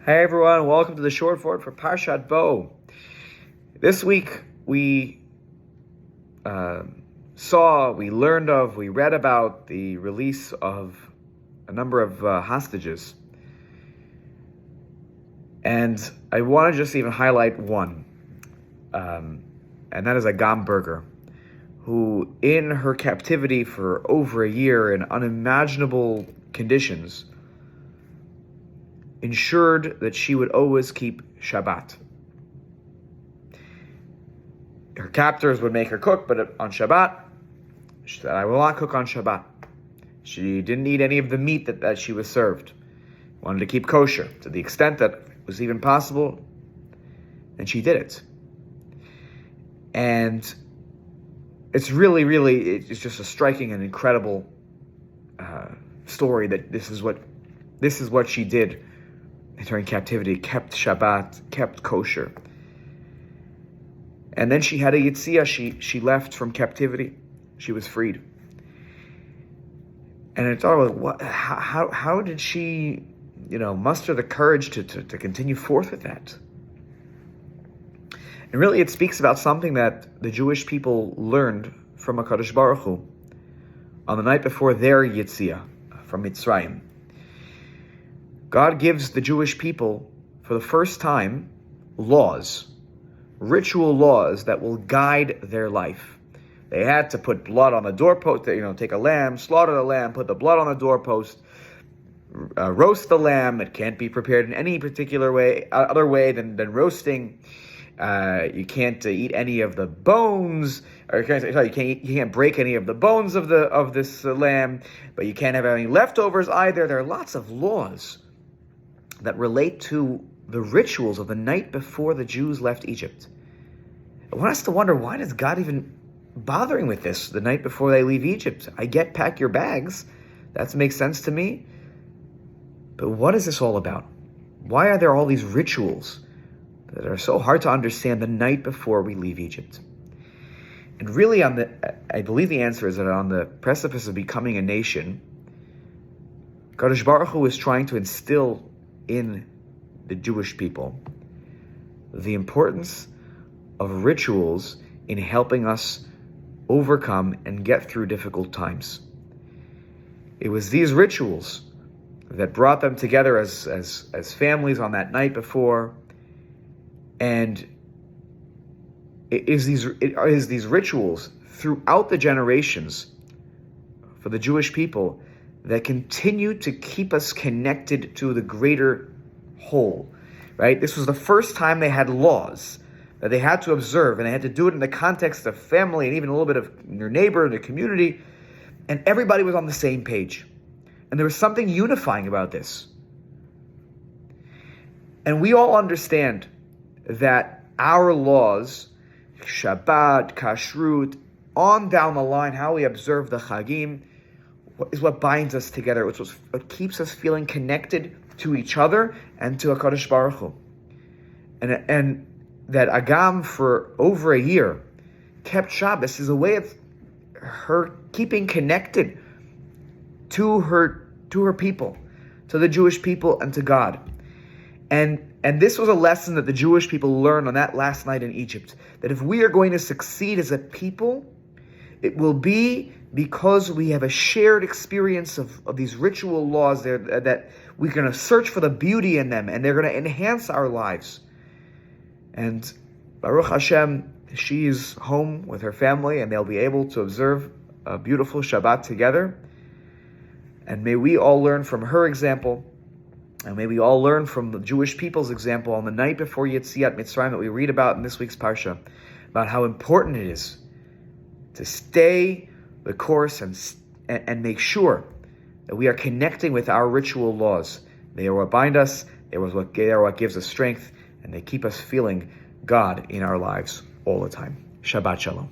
Hey everyone, welcome to the short forward for Parshat Bo. This week we read about the release of a number of hostages. And I want to just even highlight one, and that is Agam Berger, who in her captivity for over a year in unimaginable conditions ensured that she would always keep Shabbat. Her captors would make her cook, but on Shabbat, she said, I will not cook on Shabbat. She didn't eat any of the meat that she was served. Wanted to keep kosher to the extent that it was even possible, and she did it. And it's it's just a striking and incredible story that this is what she did during captivity, kept Shabbat, kept kosher. And then she had a Yetziat, she left from captivity, she was freed. And I thought, how did she, muster the courage to continue forth with that? And really it speaks about something that the Jewish people learned from HaKadosh Baruch Hu on the night before their Yetziat from Mitzrayim. God gives the Jewish people, for the first time, laws, ritual laws that will guide their life. They had to put blood on the doorpost, take a lamb, slaughter the lamb, put the blood on the doorpost, roast the lamb. It can't be prepared in any particular way, other way than roasting. You can't eat any of the bones, or you can't break any of the bones of this lamb, but you can't have any leftovers either. There are lots of laws that relate to the rituals of the night before the Jews left Egypt. I want us to wonder, why does God even bothering with this the night before they leave Egypt? I get pack your bags. That makes sense to me. But what is this all about? Why are there all these rituals that are so hard to understand the night before we leave Egypt? And really, I believe the answer is that on the precipice of becoming a nation, Kadosh Baruch Hu is trying to instill in the Jewish people the importance of rituals in helping us overcome and get through difficult times. It was these rituals that brought them together as families on that night before, and it is these rituals throughout the generations for the Jewish people that continue to keep us connected to the greater whole, right? This was the first time they had laws that they had to observe, and they had to do it in the context of family and even a little bit of your neighbor and the community, and everybody was on the same page. And there was something unifying about this. And we all understand that our laws, Shabbat, Kashrut, on down the line, how we observe the Chagim, is what binds us together. It's what keeps us feeling connected to each other and to HaKadosh Baruch Hu. And that Agam for over a year kept Shabbos is a way of her keeping connected to her people, to the Jewish people and to God. And this was a lesson that the Jewish people learned on that last night in Egypt, that if we are going to succeed as a people, it will be because we have a shared experience of these ritual laws there, that we're going to search for the beauty in them, and they're going to enhance our lives. And Baruch Hashem, she's home with her family, and they'll be able to observe a beautiful Shabbat together. And may we all learn from her example, and may we all learn from the Jewish people's example on the night before Yetziat Mitzrayim that we read about in this week's Parsha, about how important it is to stay the course and make sure that we are connecting with our ritual laws. They are what bind us, they are what gives us strength, and they keep us feeling God in our lives all the time. Shabbat Shalom.